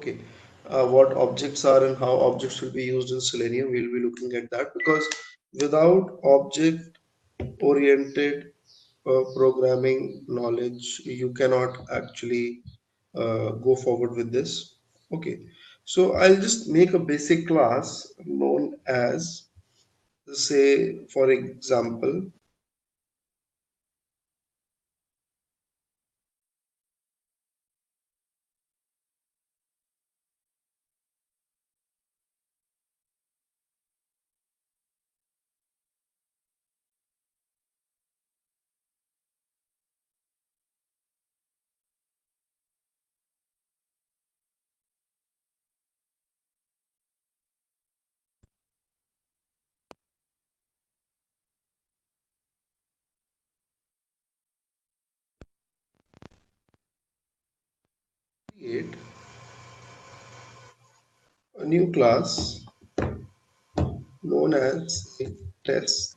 Okay, what objects are and how objects will be used in Selenium, we'll be looking at that, because without object oriented programming knowledge, you cannot actually go forward with this. Okay, so I'll just make a basic class known as, say, for example, create a new class known as a test.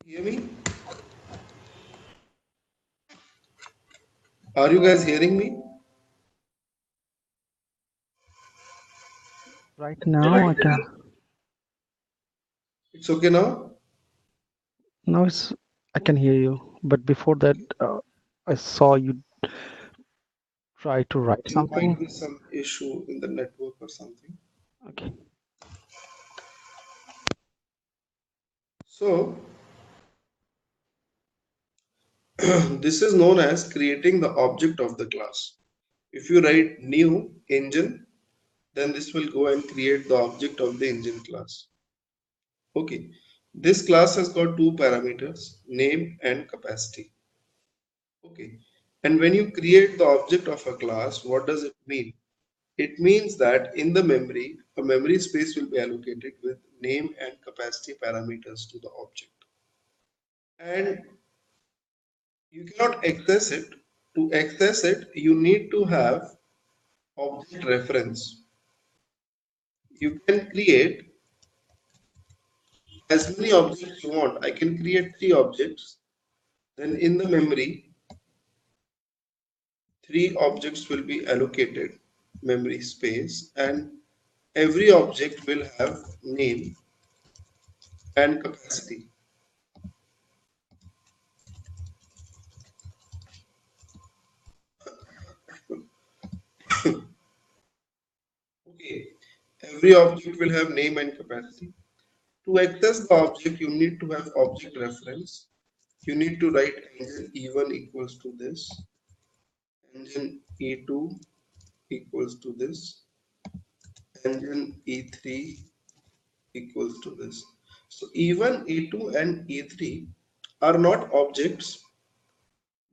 Hear me? Are you guys hearing me? Right now, I can. It's okay now? Now I can hear you. But before that, I saw you try to I write think might something. be some issue in the network or something. Okay. So this is known as creating the object of the class. If you write new engine, then this will go and create the object of the engine class. Okay, this class has got two parameters, name and capacity. Okay, and when you create the object of a class, what does it mean? It means that in the memory, a memory space will be allocated with name and capacity parameters to the object. And you cannot access it. To access it, you need to have object reference. You can create as many objects you want. I can create 3 objects. Then in the memory, 3 objects will be allocated memory space, and every object will have name and capacity. Okay, every object will have name and capacity. To access the object, you need to have object reference. You need to write engine E1 equals to this, engine E2 equals to this, engine E3 equals to this. So E1, E2 and E3 are not objects.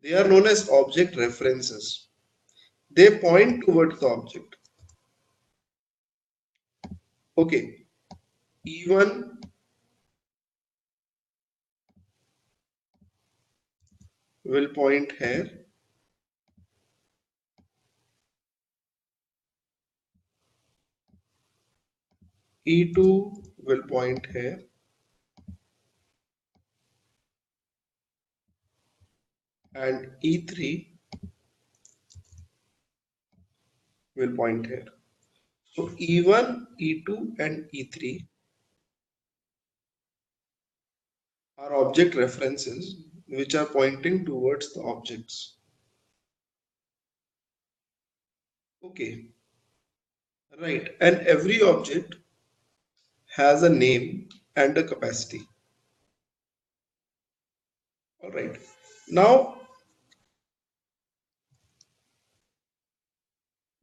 They are known as object references. They point towards the object. Okay, E1 will point here. E2 will point here, and E3 will point here. So E1, E2 and E3 are object references which are pointing towards the objects. Okay, right. And every object has a name and a capacity. All right. Now,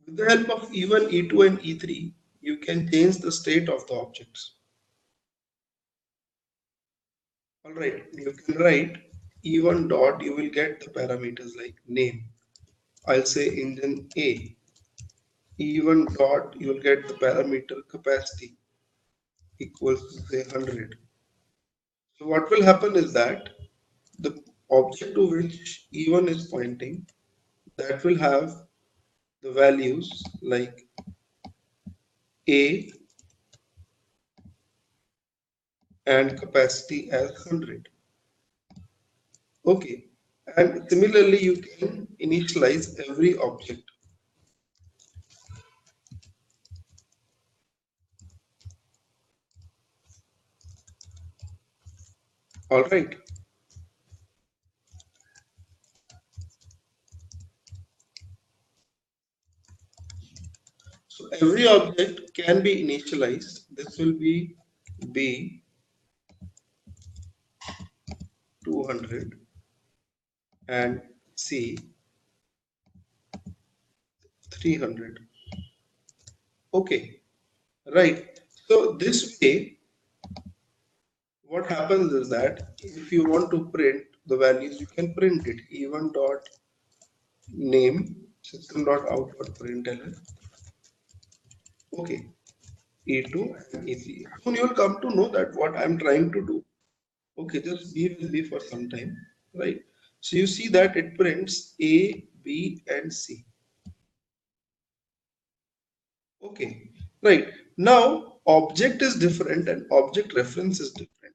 with the help of E1, E2 and E3, you can change the state of the objects. All right. You can write E1 dot, you will get the parameters like name. I'll say engine A. E1 dot, you will get the parameter capacity equals to say 100. So what will happen is that the object to which E1 is pointing, that will have the values like A and capacity as 100. Okay. And similarly, you can initialize every object. All right. So every object can be initialized. This will be B 200 and C 300. Okay, right. So this way, what happens is that if you want to print the values, you can print it E1 dot name system dot out dot println. Okay, E2 and E3. Soon you'll come to know that what I'm trying to do. Okay, just be with me for some time, right? So you see that it prints A, B, and C. Okay, right. Now object is different and object reference is different.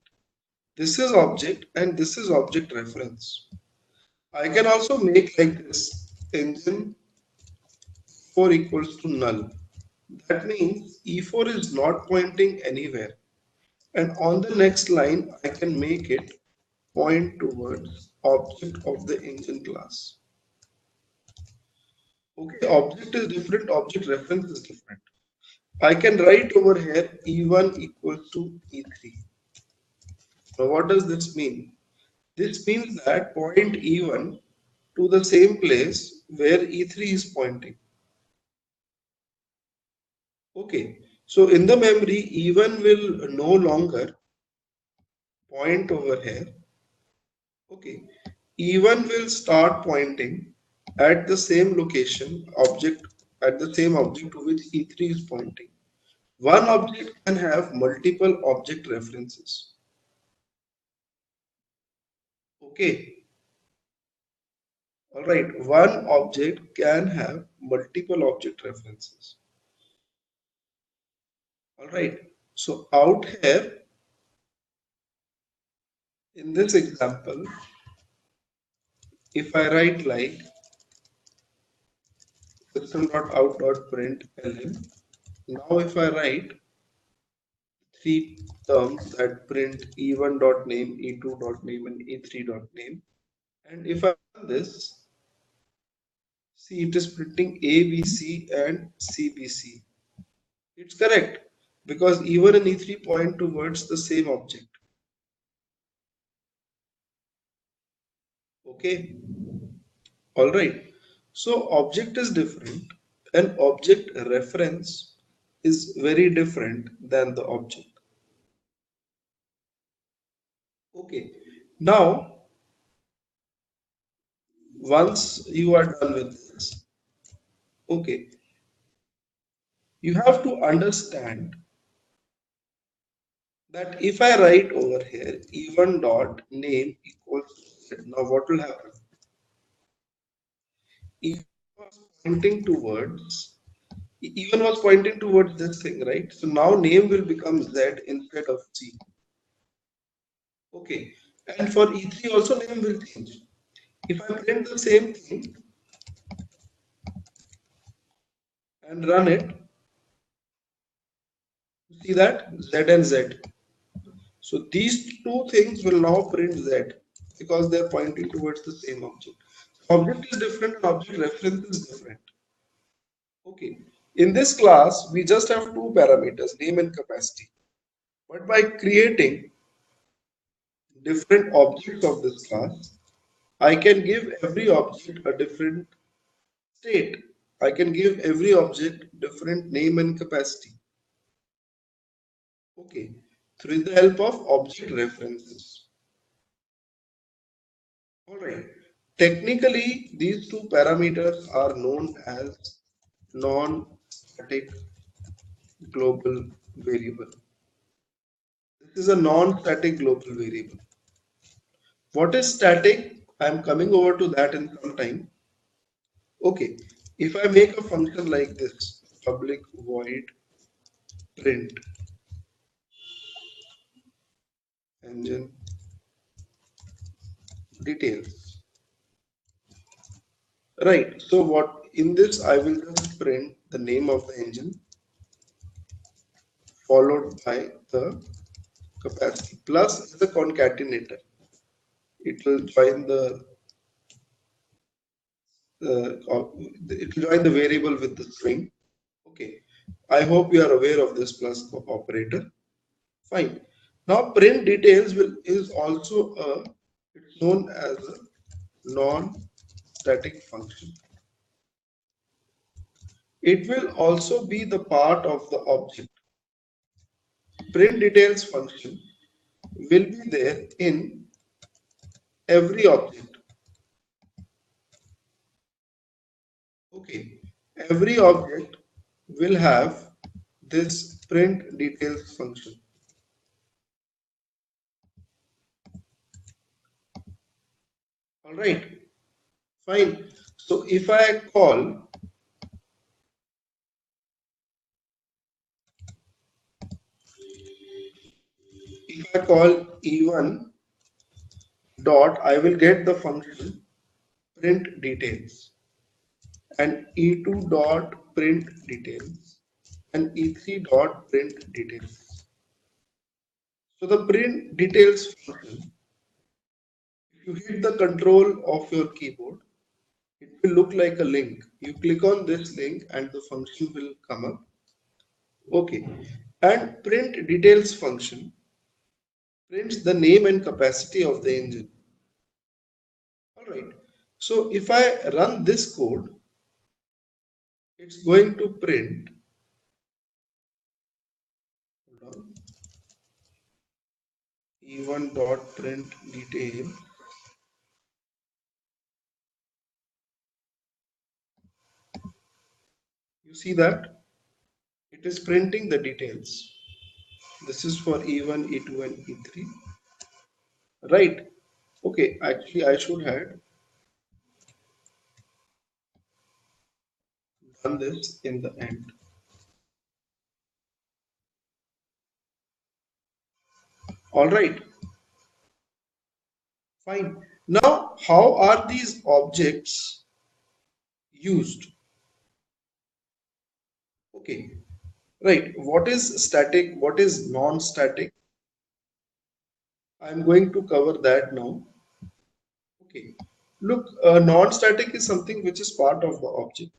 This is object and this is object reference. I can also make like this engine 4 equals to null. That means E4 is not pointing anywhere. And on the next line, I can make it point towards object of the engine class. Okay, object is different, object reference is different. I can write over here E1 equals to E3. Now what does this mean? This means that point E1 to the same place where E3 is pointing. Okay, so in the memory, E1 will no longer point over here. Okay, E1 will start pointing at the same location, object at the same object to which E3 is pointing. One object can have multiple object references. Okay, all right, one object can have multiple object references. All right, so out here in this example, if I write like system.out.println, now if I write three terms that print e1.name, e2.name, and e3.name, and if I run this, see it is printing ABC and CBC. It's correct because E1 and E3 point towards the same object. Okay, all right. So object is different and object reference is very different than the object. Okay, now once you are done with this, okay, you have to understand that if I write over here E1 dot name equals to Z, now what will happen? E1 was pointing towards E1 was pointing towards this thing, right? So now name will become Z instead of G. Okay. And for E3 also name will change. If I print the same thing and run it, see that Z and Z. So these two things will now print Z because they are pointing towards the same object. Object is different and object reference is different. Okay. In this class, we just have two parameters, name and capacity. But by creating different objects of this class, I can give every object a different state. I can give every object different name and capacity. Okay. Through the help of object references. Alright. Technically, these two parameters are known as non-static global variable. This is a non-static global variable. What is static? I am coming over to that in some time. Okay, if I make a function like this, public void print engine details. Right, so what in this I will just print the name of the engine followed by the capacity plus the concatenator. It will join it will join the variable with the string. Okay, I hope you are aware of this plus operator. Fine. Now print details will is also it's known as a non-static function. It will also be the part of the object. Print details function will be there in every object. Okay. Every object will have this print details function. All right. Fine. So if I call E1 dot, I will get the function print details and E2 dot print details and E3 dot print details. So the print details function, if you hit the control of your keyboard, it will look like a link. You click on this link and the function will come up. Okay. And print details function prints the name and capacity of the engine. All right. So if I run this code, it's going to print E1 dot print detail. You see that it is printing the details. This is for E1, E2 and E3. Right. Okay. Actually, I should have done this in the end. All right. Fine. Now, how are these objects used? Okay. Right. What is static? What is non-static? I'm going to cover that now. Okay. Look, non-static is something which is part of the object.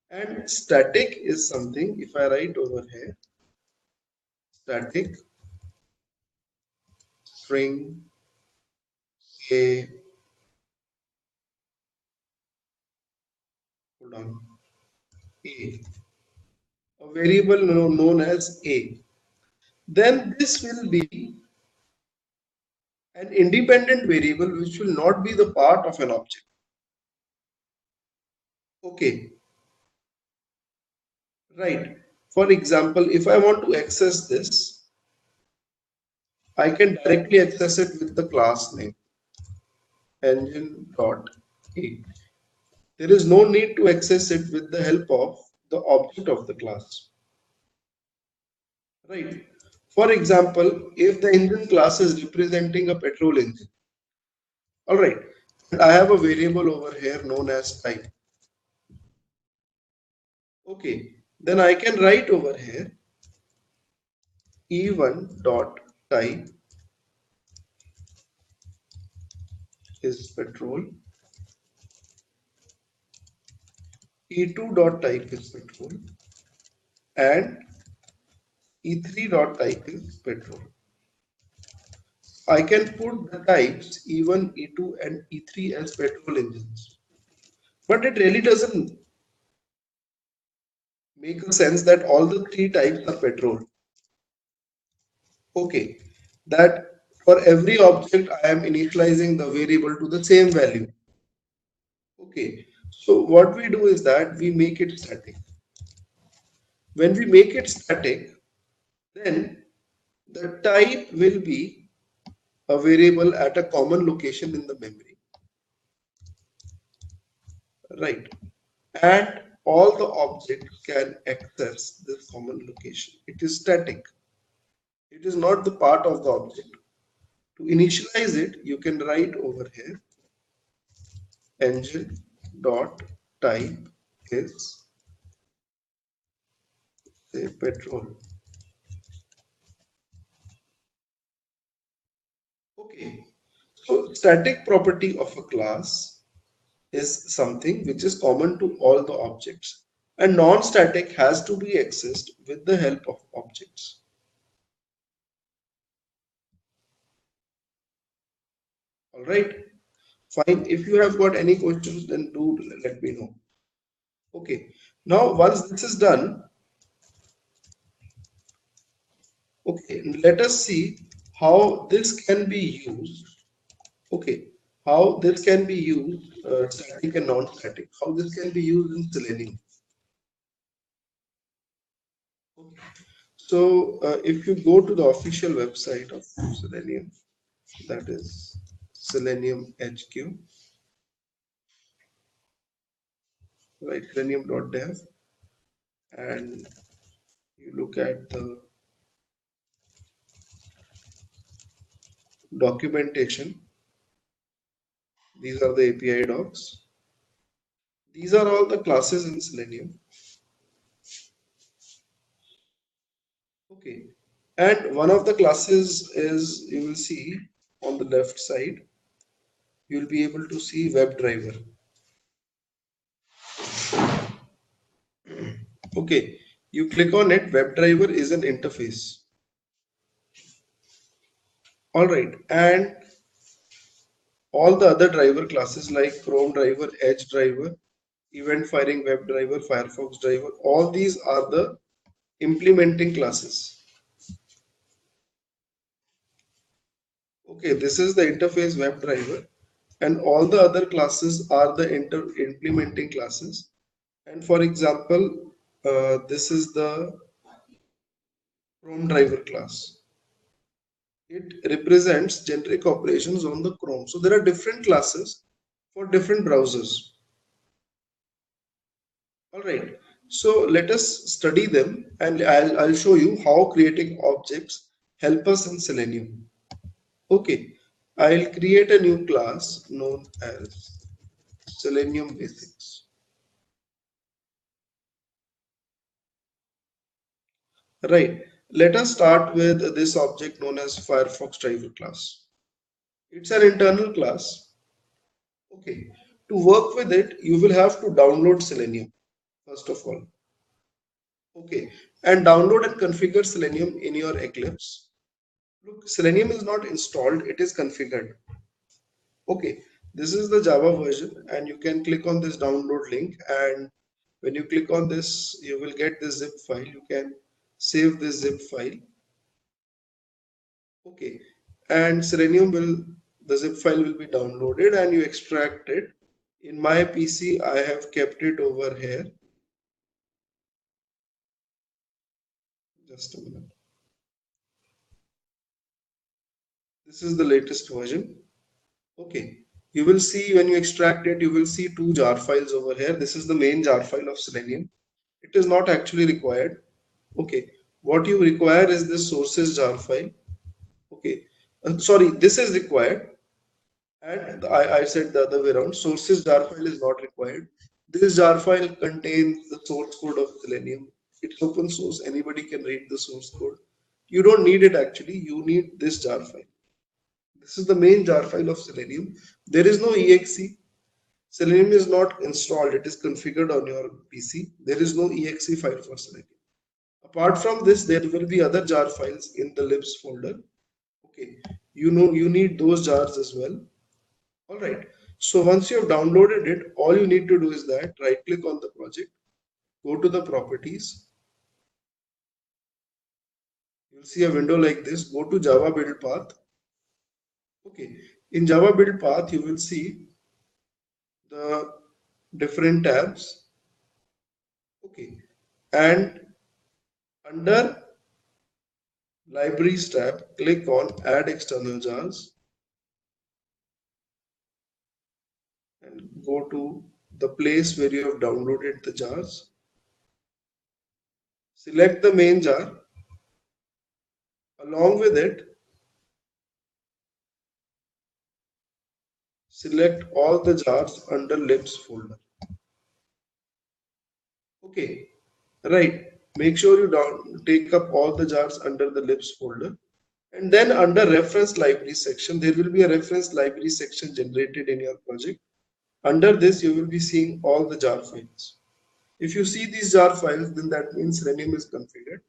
And static is something, if I write over here, static string a, hold on, a variable known as a, then this will be an independent variable which will not be the part of an object. Okay, right. For example, if I want to access this, I can directly access it with the class name engine.a. There is no need to access it with the help of the object of the class, right? For example, if the engine class is representing a petrol engine, all right, and I have a variable over here known as type. Okay, then I can write over here e1 dot type is petrol, e2 dot type is petrol, and e3 dot type is petrol. I can put the types E1, E2 and E3 as petrol engines. But it really doesn't make a sense that all the three types are petrol. Okay, that for every object I am initializing the variable to the same value. Okay, so what we do is that we make it static. When we make it static, then the type will be a variable at a common location in the memory, right? And all the objects can access this common location. It is static. It is not the part of the object. To initialize it, you can write over here engine dot type is say petrol. Okay. So static property of a class is something which is common to all the objects, and non-static has to be accessed with the help of objects. All right. Fine. If you have got any questions, then do let me know. Okay. Now, once this is done, okay, let us see how this can be used. Okay, how this can be used, static and non-static. How this can be used in Selenium. Okay. So, if you go to the official website of Selenium, that is Selenium HQ, right? Selenium.dev, and you look at the documentation. These are the API docs. These are all the classes in Selenium. Okay. And one of the classes is, you will see on the left side, you will be able to see WebDriver. Okay. You click on it, WebDriver is an interface. All right. And all the other driver classes like Chrome driver, Edge driver, event firing WebDriver, Firefox driver, all these are the implementing classes. Okay, this is the interface WebDriver, and all the other classes are the implementing classes. And for example, this is the Chrome driver class. It represents generic operations on the Chrome. So there are different classes for different browsers. All right. So let us study them, and I'll show you how creating objects help us in Selenium. Okay. I'll create a new class known as Selenium Basics. Right. Let us start with this object known as Firefox driver class. It's an internal class. Okay. To work with it, you will have to download Selenium first of all. Okay. And download and configure Selenium in your Eclipse. Look, Selenium is not installed, it is configured. Okay. This is the Java version, and you can click on this download link, and when you click on this, you will get this zip file. You can save this zip file. Okay, and Selenium will, the zip file will be downloaded and you extract it. In my PC, I have kept it over here. Just a minute. This is the latest version. Okay, you will see when you extract it, you will see two jar files over here. This is the main jar file of Selenium. It is not actually required. Okay, what you require is this sources jar file. Okay, sorry, this is required, and I said the other way around. Sources jar file is not required. This jar file contains the source code of Selenium. It's open source. Anybody can read the source code. You don't need it actually. You need this jar file. This is the main jar file of Selenium. There is no exe. Selenium is not installed. It is configured on your PC. There is no exe file for Selenium. Apart from this, there will be other jar files in the libs folder. Okay, you know you need those jars as well. All right. So once you have downloaded it, all you need to do is that right click on the project, go to the properties. You'll see a window like this. Go to Java build path. Okay. In Java build path, you will see the different tabs. Okay. And under libraries tab, click on add external jars and go to the place where you have downloaded the jars. Select the main jar. Along with it, select all the jars under libs folder. Okay, right. Make sure you take up all the jars under the libs folder. And then under reference library section, there will be a reference library section generated in your project. Under this, you will be seeing all the jar files. If you see these jar files, then that means Selenium is configured.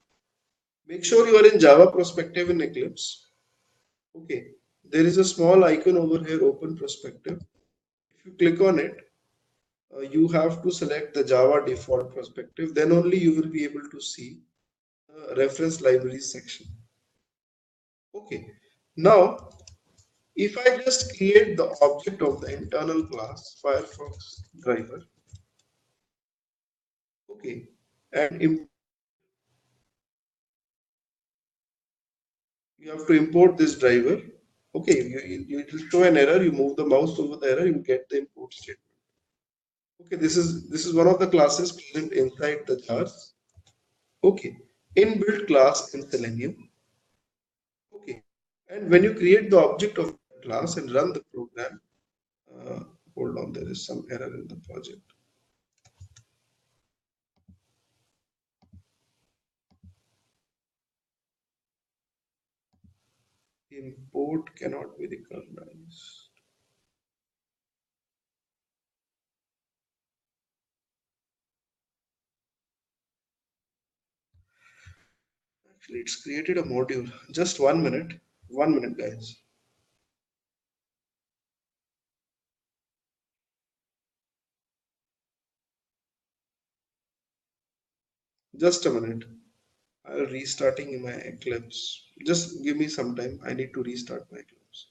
Make sure you are in Java Perspective in Eclipse. Okay, there is a small icon over here, Open Perspective. If you click on it, you have to select the Java default perspective. Then only you will be able to see the reference libraries section. Okay, now if I just create the object of the internal class Firefox driver, okay, and you have to import this driver. Okay, you will show an error. You move the mouse over the error, you get the import statement. Okay, this is one of the classes present inside the jars. Okay, inbuilt class in Selenium. Okay, and when you create the object of that class and run the program, uh, hold on, there is some error in the project. Import cannot be recognized. Actually, it's created a module. Just 1 minute. 1 minute, guys. Just a minute. I'll restarting my Eclipse. Just give me some time. I need to restart my Eclipse.